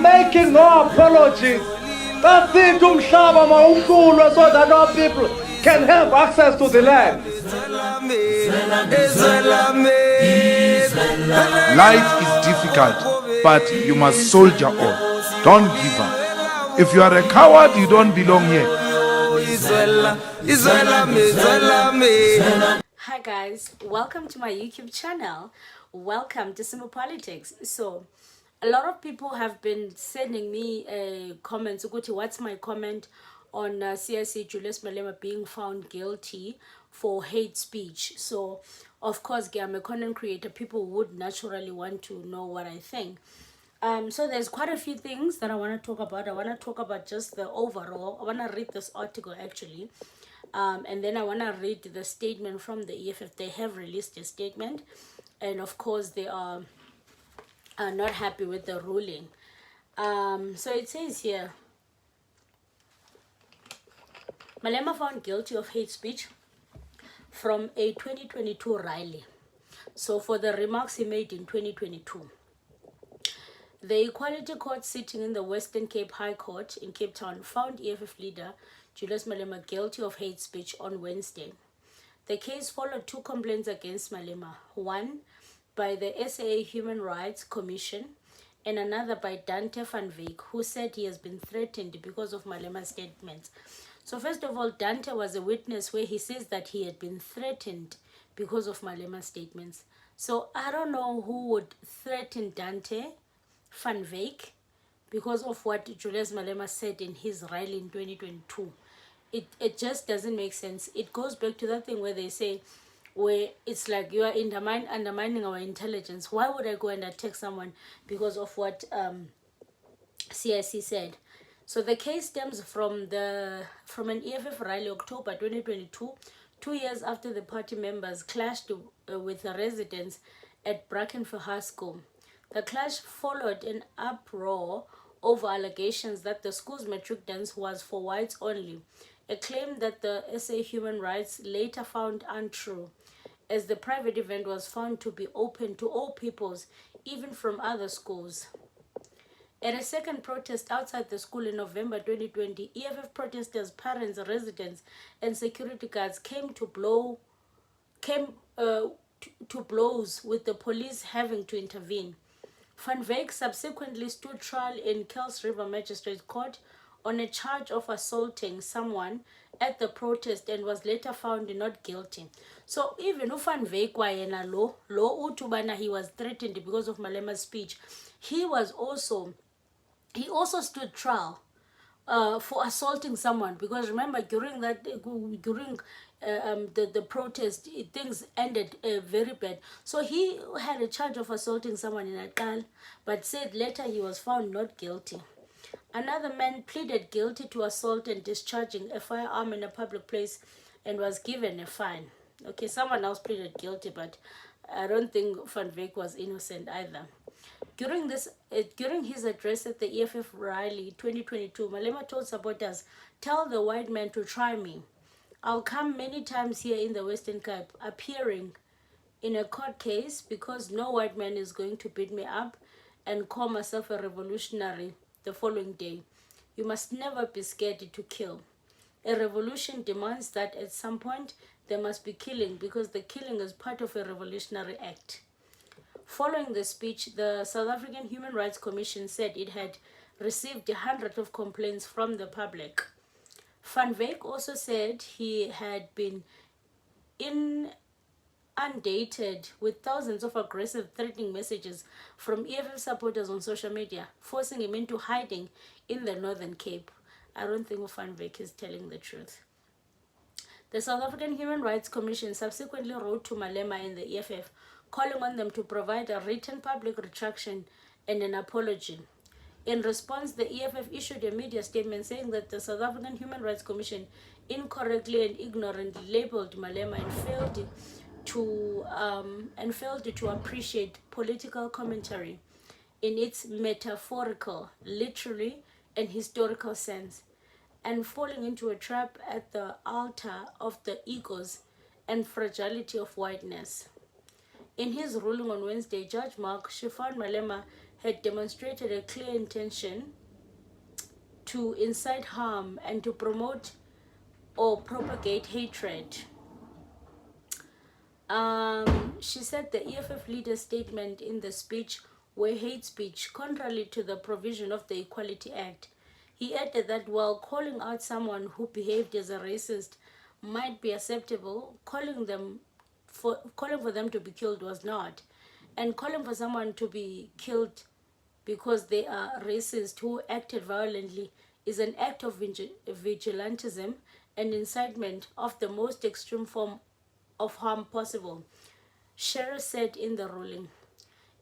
making no apologies. That's it, umhlaba mawuhlulwe, so that our people can have access to the land. Life is difficult, but you must soldier on. Don't give up. If you are a coward, you don't belong here. Hi guys, welcome to my YouTube channel. Welcome to Simple Politics. So a lot of people have been sending me comments. What's my comment on CSC Julius Malema being found guilty for hate speech? So of course, I'm a content creator. People would naturally want to know what I think. So there's quite a few things that I want to talk about. I want to talk about just the overall. I want to read this article actually. And then I want to read the statement from the EFF. They have released a statement. And of course, they are not happy with the ruling. So it says here, Malema found guilty of hate speech from a 2022 rally. So for the remarks he made in 2022. The Equality Court sitting in the Western Cape High Court in Cape Town found EFF leader Julius Malema guilty of hate speech on Wednesday. The case followed two complaints against Malema, one by the SA Human Rights Commission and another by Dante van Wyk, who said he has been threatened because of Malema's statements. So first of all, Dante was a witness where he says that he had been threatened because of Malema's statements. So I don't know who would threaten Dante van Wyk because of what Julius Malema said in his rally in 2022. It just doesn't make sense. It goes back to that thing where they say, where it's like you are undermining our intelligence. Why would I go and attack someone because of what CIC said? So the case stems from an EFF rally October 2022, 2 years after the party members clashed with the residents at Brackenfell High School. The clash followed an uproar over allegations that the school's matric dance was for whites only, a claim that the SA Human Rights later found untrue, as the private event was found to be open to all peoples, even from other schools. At a second protest outside the school in November 2020, EFF protesters, parents, residents, and security guards came to blows, with the police having to intervene. Van Wyk subsequently stood trial in Kells River Magistrates Court on a charge of assaulting someone at the protest and was later found not guilty. So even if Van Wyk wayena lo utubana he was threatened because of Malema's speech, he also stood trial for assaulting someone, because remember during the protest things ended very bad. So he had a charge of assaulting someone in Akal, but said later he was found not guilty. Another man pleaded guilty to assault and discharging a firearm in a public place and was given a fine. Okay, someone else pleaded guilty, but I don't think Van Wyk was innocent either. During his address at the EFF rally 2022, Malema told supporters, "Tell the white man to try me. I'll come many times here in the Western Cape, appearing in a court case, because no white man is going to beat me up and call myself a revolutionary the following day. You must never be scared to kill. A revolution demands that at some point there must be killing, because the killing is part of a revolutionary act." Following the speech, the South African Human Rights Commission said it had received hundreds of complaints from the public. Van Wyk also said he had been inundated with thousands of aggressive, threatening messages from EFF supporters on social media, forcing him into hiding in the Northern Cape. I don't think Van Wyk is telling the truth. The South African Human Rights Commission subsequently wrote to Malema and the EFF, calling on them to provide a written public retraction and an apology. In response, the EFF issued a media statement saying that the South African Human Rights Commission incorrectly and ignorantly labeled Malema and failed to appreciate political commentary in its metaphorical, literary, and historical sense, and falling into a trap at the altar of the egos and fragility of whiteness. In his ruling on Wednesday, Judge Mark found Malema had demonstrated a clear intention to incite harm and to promote or propagate hatred. She said the EFF leader's statement in the speech were hate speech, contrary to the provision of the Equality Act. He added that while calling out someone who behaved as a racist might be acceptable, calling for them to be killed was not. And calling for someone to be killed because they are racist who acted violently is an act of vigilantism and incitement of the most extreme form of harm possible. Sherry said in the ruling,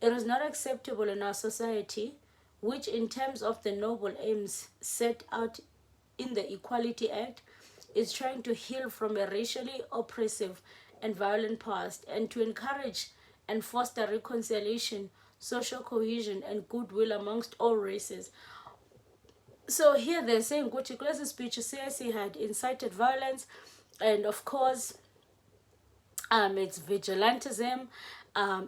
"It is not acceptable in our society, which in terms of the noble aims set out in the Equality Act is trying to heal from a racially oppressive and violent past and to encourage and foster reconciliation, social cohesion and goodwill amongst all races." So here they're saying Gucci Class's speech CIC had incited violence, and of course it's vigilantism,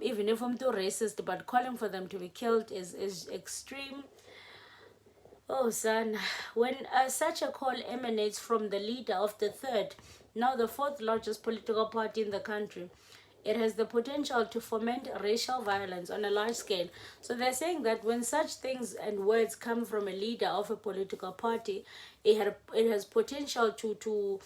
even if I'm too racist, but calling for them to be killed is extreme. Oh son, when such a call emanates from the leader of the third, now the fourth largest political party in the country, it has the potential to foment racial violence on a large scale. So they're saying that when such things and words come from a leader of a political party, it has potential to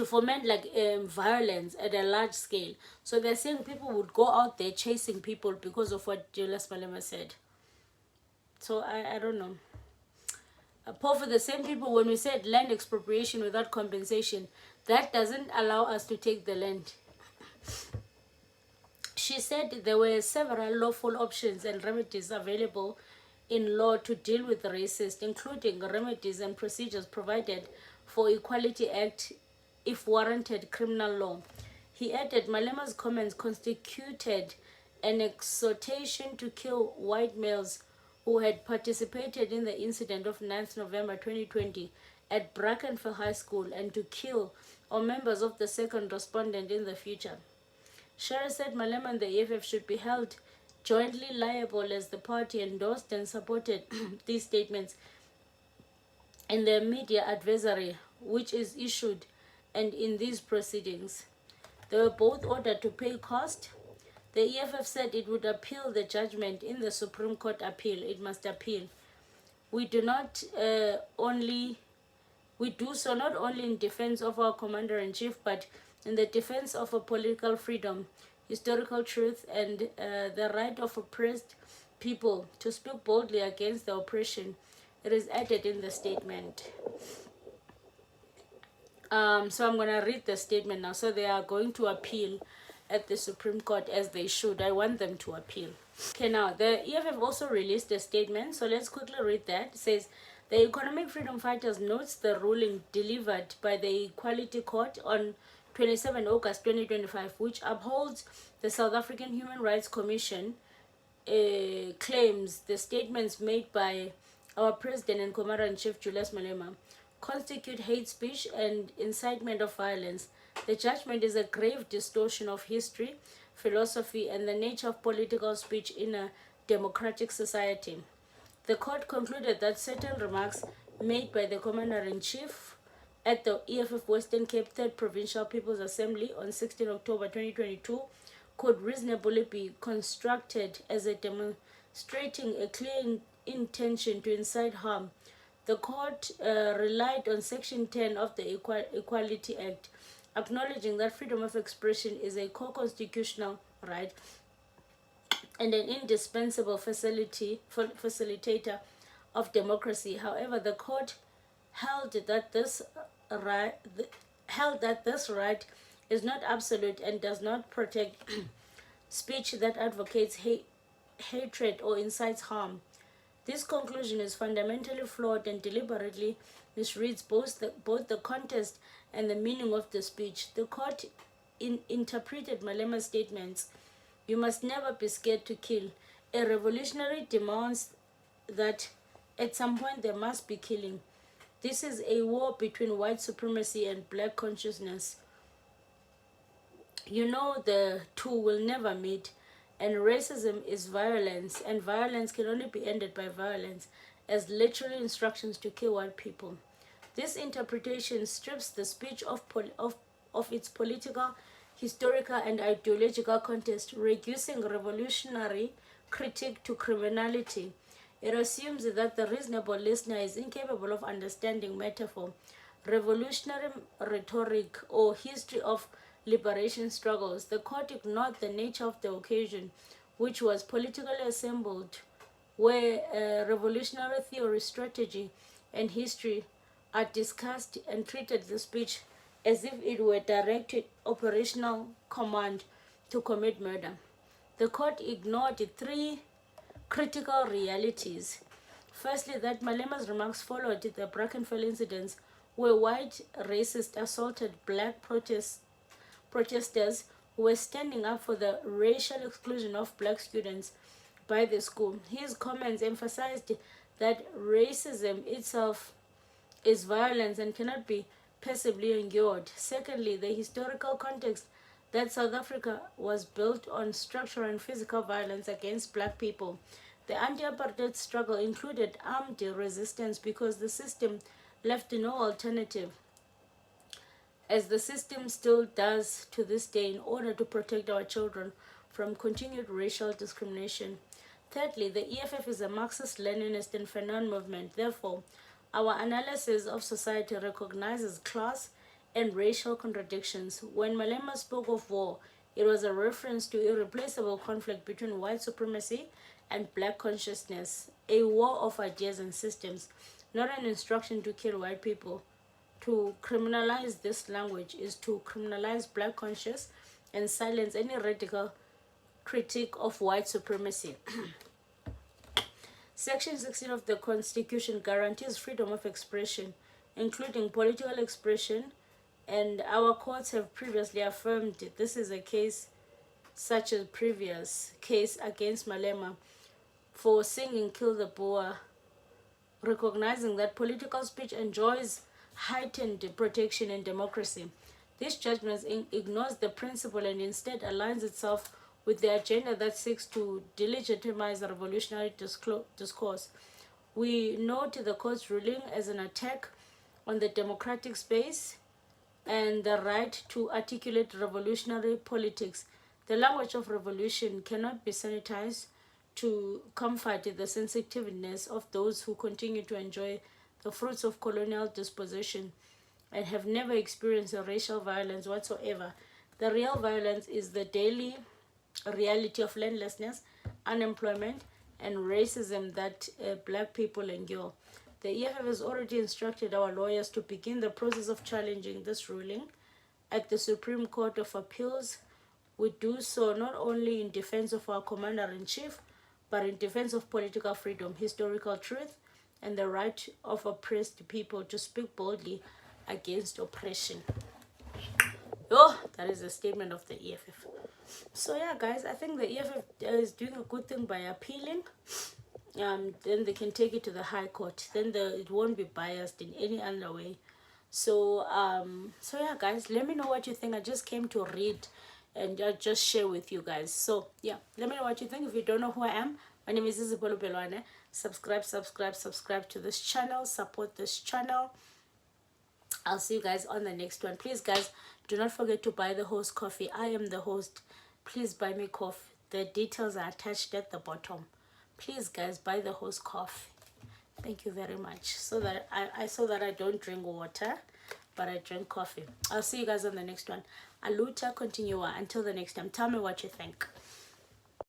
foment like violence at a large scale. So they're saying people would go out there chasing people because of what Julius Malema said. So I don't know. Paul, for the same people, when we said land expropriation without compensation, that doesn't allow us to take the land. She said there were several lawful options and remedies available in law to deal with the racist, including remedies and procedures provided for Equality Act if warranted criminal law. He added Malema's comments constituted an exhortation to kill white males who had participated in the incident of 9th November 2020 at Brackenfell High School and to kill all members of the second respondent in the future. Sherry said Malema and the EFF should be held jointly liable as the party endorsed and supported these statements in the media advisory which is issued and in these proceedings. They were both ordered to pay cost. The EFF said it would appeal the judgment in the Supreme Court appeal. It must appeal. We do so not only in defense of our commander-in-chief, but in the defense of a political freedom, historical truth, and the right of oppressed people to speak boldly against the oppression. It is added in the statement. So I'm going to read the statement now. So they are going to appeal at the Supreme Court, as they should. I want them to appeal. Okay, now the EFF also released a statement. So let's quickly read that. It says, the Economic Freedom Fighters notes the ruling delivered by the Equality Court on 27 August 2025, which upholds the South African Human Rights Commission claims the statements made by our President and Commander-in-Chief Julius Malema constitute hate speech and incitement of violence. The judgment is a grave distortion of history, philosophy, and the nature of political speech in a democratic society. The court concluded that certain remarks made by the Commander-in-Chief at the EFF Western Cape 3rd Provincial People's Assembly on 16 October 2022 could reasonably be constructed as a demonstrating a clear intention to incite harm. The court relied on Section 10 of the Equality Act, acknowledging that freedom of expression is a co-constitutional right and an indispensable facilitator of democracy. However, the court held that this right is not absolute and does not protect speech that advocates hatred or incites harm. This conclusion is fundamentally flawed and deliberately misreads both the context and the meaning of the speech. The court interpreted Malema's statements, "You must never be scared to kill." A revolutionary demands that at some point there must be killing. This is a war between white supremacy and black consciousness. You know the two will never meet. and racism is violence, and violence can only be ended by violence, as literally instructions to kill white people. This interpretation strips the speech of its political, historical, and ideological context, reducing revolutionary critique to criminality. It assumes that the reasonable listener is incapable of understanding metaphor, revolutionary rhetoric, or history of liberation struggles. The court ignored the nature of the occasion, which was politically assembled, where revolutionary theory, strategy, and history are discussed, and treated the speech as if it were directed operational command to commit murder. The court ignored three critical realities. Firstly, that Malema's remarks followed the Brackenfell incidents, where white racists assaulted black protesters who were standing up for the racial exclusion of black students by the school. His comments emphasized that racism itself is violence and cannot be passively endured. Secondly, the historical context that South Africa was built on structural and physical violence against black people. The anti-apartheid struggle included armed resistance because the system left no alternative, as the system still does to this day, in order to protect our children from continued racial discrimination. Thirdly, the EFF is a Marxist-Leninist and Fanon movement. Therefore, our analysis of society recognizes class and racial contradictions. When Malema spoke of war, it was a reference to irreplaceable conflict between white supremacy and black consciousness, a war of ideas and systems, not an instruction to kill white people. To criminalize this language is to criminalize black conscience and silence any radical critique of white supremacy. Section 16 of the Constitution guarantees freedom of expression, including political expression, and our courts have previously affirmed this is a case such as previous case against Malema for singing Kill the Boer, recognizing that political speech enjoys heightened protection in democracy. This judgment ignores the principle and instead aligns itself with the agenda that seeks to delegitimize the revolutionary discourse. We note the court's ruling as an attack on the democratic space and the right to articulate revolutionary politics. The language of revolution cannot be sanitized to comfort the sensitiveness of those who continue to enjoy the fruits of colonial dispossession and have never experienced racial violence whatsoever. The real violence is the daily reality of landlessness, unemployment, and racism that black people endure. The EFF has already instructed our lawyers to begin the process of challenging this ruling at the Supreme Court of Appeals. We do so not only in defense of our Commander-in-Chief, but in defense of political freedom, historical truth, and the right of oppressed people to speak boldly against oppression. Oh, that is a statement of the EFF. So yeah, guys, I think the EFF is doing a good thing by appealing. Then they can take it to the High Court. Then it won't be biased in any other way. So yeah, guys, let me know what you think. I just came to read and just share with you guys. So yeah, let me know what you think. If you don't know who I am, my name is Izipolo Belwane. Subscribe to this channel. Support this channel. I'll see you guys on the next one. Please, guys, do not forget to buy the host coffee. I am the host. Please buy me coffee. The details are attached at the bottom. Please, guys, buy the host coffee. Thank you very much. So that I don't drink water, but I drink coffee. I'll see you guys on the next one. Aluta continua. Until the next time. Tell me what you think.